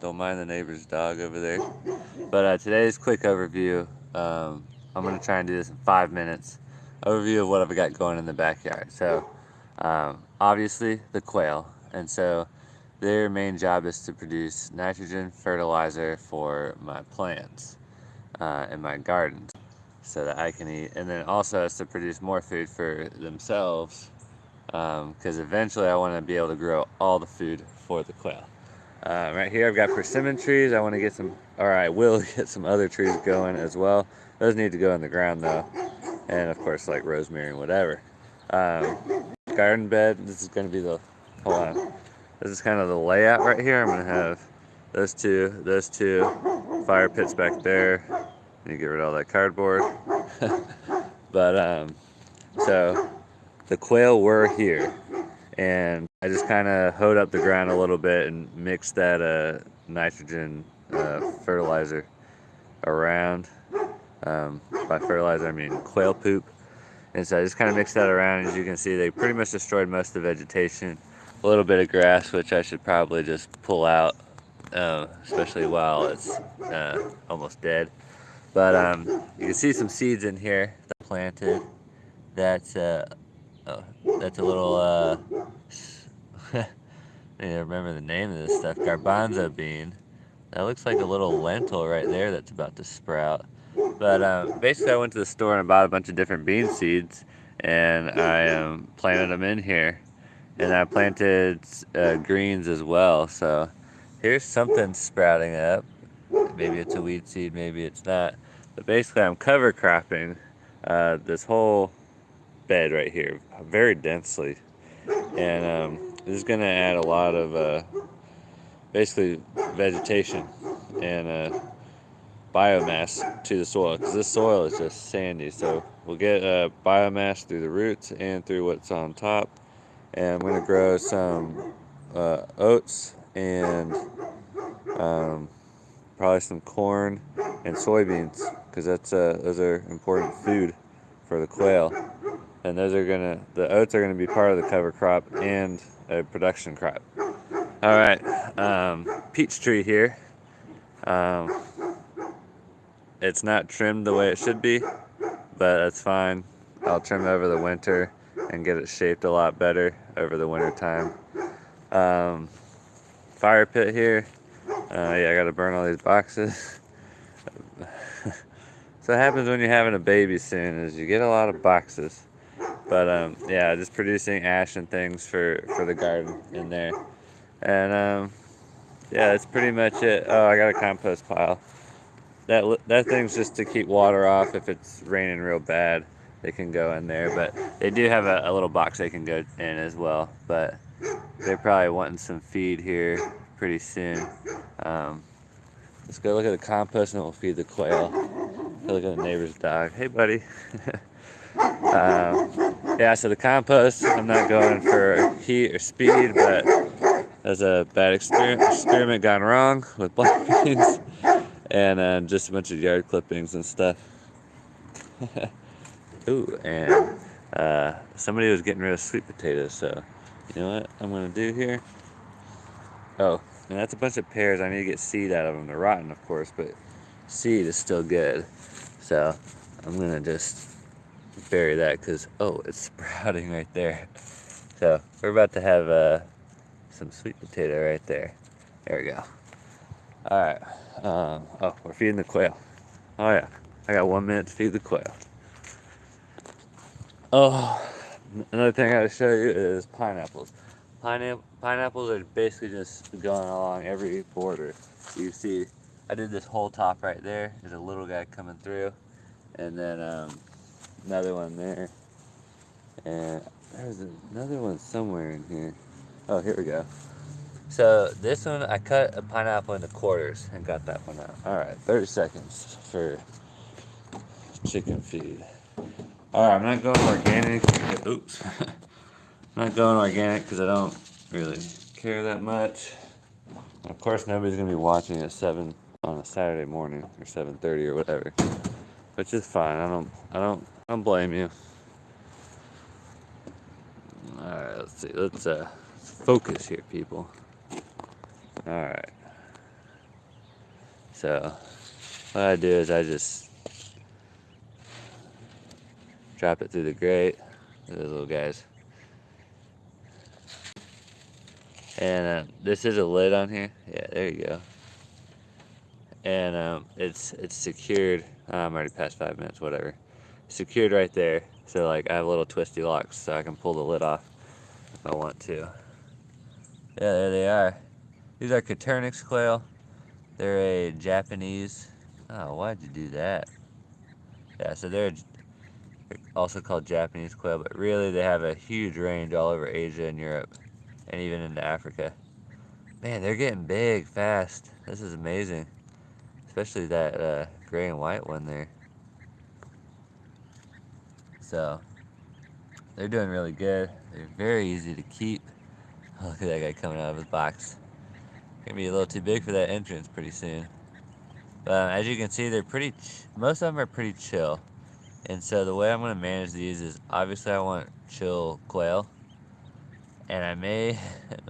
Don't mind the neighbor's dog over there. But today's quick overview, I'm going to try and do this in 5 minutes. Overview of what I've got going in the backyard. So, obviously, the quail. And so, their main job is to produce nitrogen fertilizer for my plants in my gardens so that I can eat. And then also is to produce more food for themselves because eventually I want to be able to grow all the food for the quail. Right here I've got persimmon trees. I want to get some, or I will get some other trees going as well. Those need to go in the ground though. And of course like rosemary and whatever. Garden bed, this is going to be the, hold on. This is kind of the layout right here. I'm going to have those two, fire pits back there. Need to get rid of all that cardboard. But so the quail were here. And I just kind of hoed up the ground a little bit and mixed that nitrogen fertilizer around. By fertilizer, I mean quail poop. And so I just kind of mixed that around. As you can see, they pretty much destroyed most of the vegetation. A little bit of grass, which I should probably just pull out, especially while it's almost dead. But you can see some seeds in here that I planted. That's that's a little, I need to remember the name of this stuff, garbanzo bean. That looks like a little lentil right there that's about to sprout. But basically I went to the store and bought a bunch of different bean seeds, and I planted them in here. And I planted greens as well, so here's something sprouting up. Maybe it's a weed seed, maybe it's not. But basically I'm cover cropping this whole bed right here very densely, and this is going to add a lot of basically vegetation and biomass to the soil, because this soil is just sandy. So we'll get biomass through the roots and through what's on top. And I'm going to grow some oats and probably some corn and soybeans, because that's those are important food for the quail. And those are the oats are gonna be part of the cover crop and a production crop. All right, peach tree here. It's not trimmed the way it should be, but that's fine. I'll trim it over the winter and get it shaped a lot better over the winter time. Fire pit here. Yeah, I gotta burn all these boxes. So what happens when you're having a baby soon is you get a lot of boxes. But yeah, just producing ash and things for the garden in there. And yeah, that's pretty much it. Oh, I got a compost pile. That thing's just to keep water off. If it's raining real bad, they can go in there. But they do have a little box they can go in as well. But they're probably wanting some feed here pretty soon. Let's go look at the compost and we'll feed the quail. Go look at the neighbor's dog. Hey, buddy. Yeah, so the compost, I'm not going for heat or speed, but there's a bad experiment gone wrong with black beans, and just a bunch of yard clippings and stuff. Ooh, and somebody was getting rid of sweet potatoes, so you know what I'm going to do here? Oh, and that's a bunch of pears. I need to get seed out of them. They're rotten, of course, but seed is still good. So I'm going to just bury that because, oh, it's sprouting right there. So we're about to have some sweet potato right there. There we go. All right. Oh, we're feeding the quail. Oh yeah, I got 1 minute to feed the quail. Oh, another thing I gotta show you is pineapples. Pineapples are basically just going along every border. You see, I did this whole top right there. There's a little guy coming through, and then another one there, and there's another one somewhere in here. Oh, here we go. So this one, I cut a pineapple into quarters and got that one out. All right, 30 seconds for chicken feed. All right, I'm not going organic. Oops. I'm not going organic because I don't really care that much. And of course, nobody's gonna be watching at 7 on a Saturday morning or 7:30 or whatever, which is fine. I don't blame you. All right, let's see. Let's focus here, people. All right. So what I do is I just drop it through the grate. Those little guys. And this is a lid on here. Yeah, there you go. And it's secured. I'm already past 5 minutes, whatever. Secured right there. So like I have little twisty locks, so I can pull the lid off if I want to. Yeah, there they are. These are Coturnix quail. They're a Japanese. Oh, why'd you do that? Yeah, so they're also called Japanese quail, but really they have a huge range all over Asia and Europe, and even into Africa. Man, they're getting big fast. This is amazing. Especially that gray and white one there. So, they're doing really good. They're very easy to keep. Oh, look at that guy coming out of his box. Gonna be a little too big for that entrance pretty soon. But as you can see, they're most of them are pretty chill. And so the way I'm gonna manage these is obviously I want chill quail. And I may,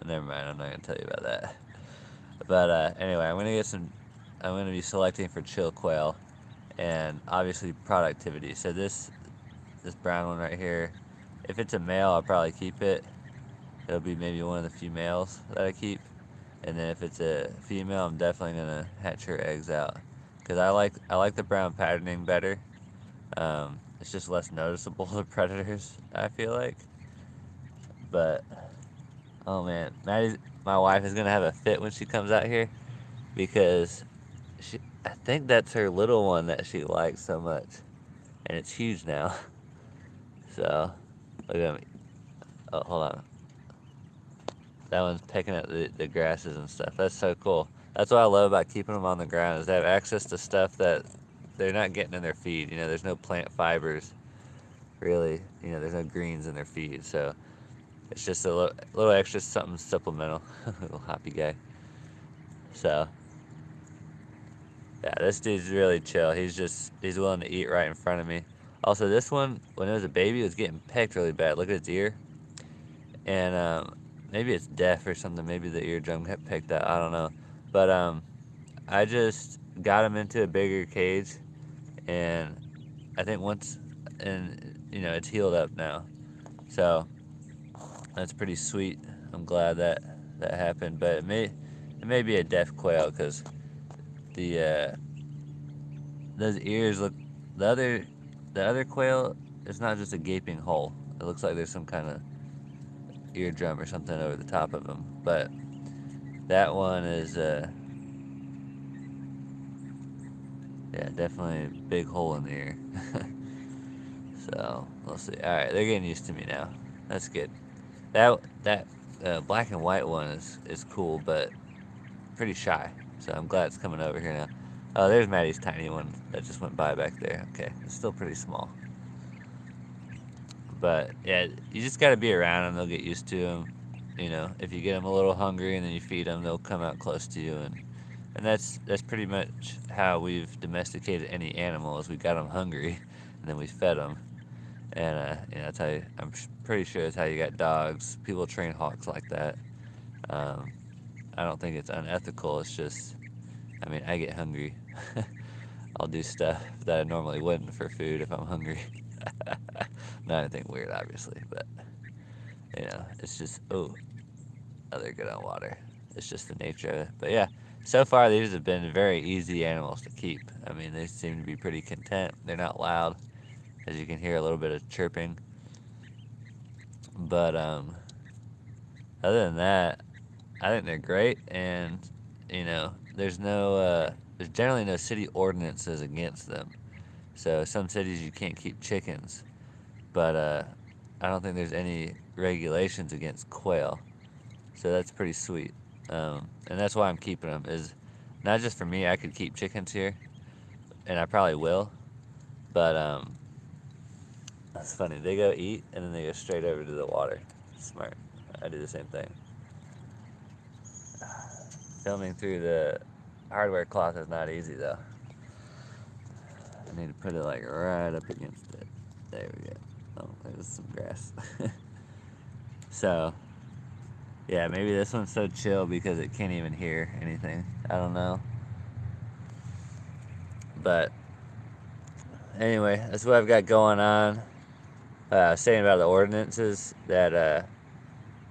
never mind, I'm not gonna tell you about that. But anyway, I'm gonna be selecting for chill quail and obviously productivity. So this brown one right here, if it's a male, I'll probably keep it. It'll be maybe one of the few males that I keep. And then if it's a female, I'm definitely gonna hatch her eggs out. Cause I like the brown patterning better. It's just less noticeable to predators, I feel like. But oh man, my wife is gonna have a fit when she comes out here because I think that's her little one that she likes so much, and it's huge now. So look at me. Oh, hold on. That one's picking up the grasses and stuff. That's so cool. That's what I love about keeping them on the ground is they have access to stuff that they're not getting in their feed. You know, there's no plant fibers, really. You know, there's no greens in their feed, so it's just a little extra something supplemental. Little hoppy guy. So yeah, this dude's really chill. He's willing to eat right in front of me. Also, this one, when it was a baby, it was getting pecked really bad. Look at its ear. And maybe it's deaf or something. Maybe the eardrum got picked out. I don't know. But I just got him into a bigger cage, and I think it's healed up now. So that's pretty sweet. I'm glad that happened. But it may be a deaf quail because the those ears look. The other quail, it's not just a gaping hole. It looks like there's some kind of eardrum or something over the top of them. But that one is yeah, definitely a big hole in the ear. So we'll see. All right, they're getting used to me now. That's good. That black and white one is cool, but pretty shy. So I'm glad it's coming over here now. Oh, there's Maddie's tiny one that just went by back there. Okay, it's still pretty small. But yeah, you just got to be around them. They'll get used to them. You know, if you get them a little hungry and then you feed them, they'll come out close to you. And that's pretty much how we've domesticated any animal. Is we got them hungry, and then we fed them. And that's how I'm pretty sure that's how you got dogs. People train hawks like that. I don't think it's unethical. It's just, I mean, I get hungry. I'll do stuff that I normally wouldn't for food if I'm hungry. Not anything weird, obviously, but it's just they're good on water. It's just the nature of it. But yeah, so far these have been very easy animals to keep. I mean, they seem to be pretty content. They're not loud, as you can hear a little bit of chirping. But other than that, I think they're great, and there's generally no city ordinances against them. So some cities you can't keep chickens, but I don't think there's any regulations against quail. So that's pretty sweet, and that's why I'm keeping them. Is not just for me. I could keep chickens here, and I probably will, but that's funny. They go eat, and then they go straight over to the water. Smart. I do the same thing. Filming through the hardware cloth is not easy though. I need to put it like right up against it. There we go. Oh, there's some grass. So, yeah, maybe this one's so chill because it can't even hear anything. I don't know. But anyway, that's what I've got going on. Saying about the ordinances that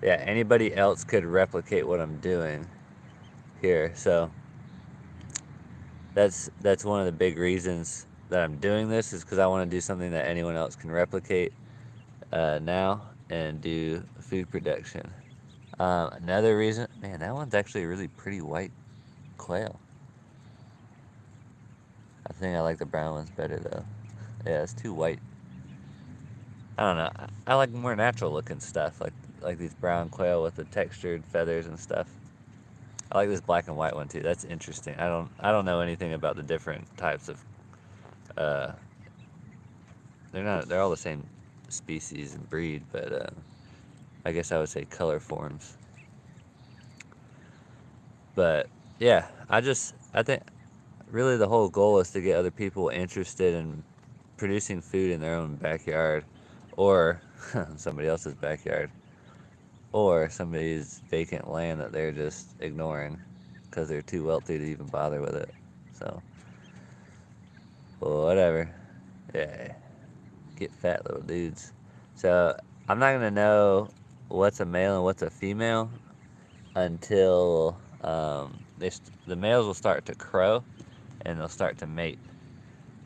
yeah, anybody else could replicate what I'm doing here. So that's one of the big reasons that I'm doing this, is because I want to do something that anyone else can replicate now and do food production. Another reason, man, that one's actually a really pretty white quail. I think I like the brown ones better though. Yeah, it's too white. I don't know. I like more natural looking stuff, like these brown quail with the textured feathers and stuff. I like this black and white one too. That's interesting. I don't know anything about the different types of. Uh, they're all the same species and breed, but I guess I would say color forms. But yeah, I think really the whole goal is to get other people interested in producing food in their own backyard, or somebody else's backyard, or somebody's vacant land that they're just ignoring because they're too wealthy to even bother with it. So, well, whatever. Yeah, get fat little dudes. So I'm not gonna know what's a male and what's a female until the males will start to crow and they'll start to mate.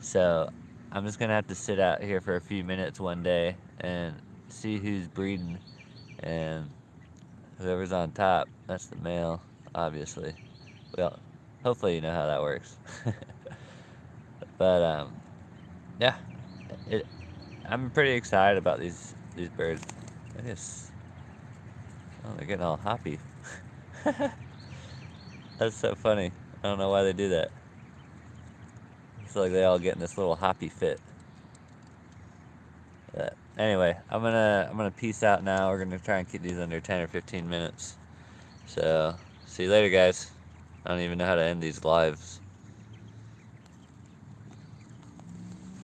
So I'm just gonna have to sit out here for a few minutes one day and see who's breeding, and whoever's on top, that's the male, obviously. Well, hopefully you know how that works. But yeah, it, I'm pretty excited about these birds. I guess, oh, they're getting all hoppy. That's so funny. I don't know why they do that. It's like they all get in this little hoppy fit. But anyway, I'm gonna peace out now. We're gonna try and keep these under 10 or 15 minutes. So see you later, guys. I don't even know how to end these lives.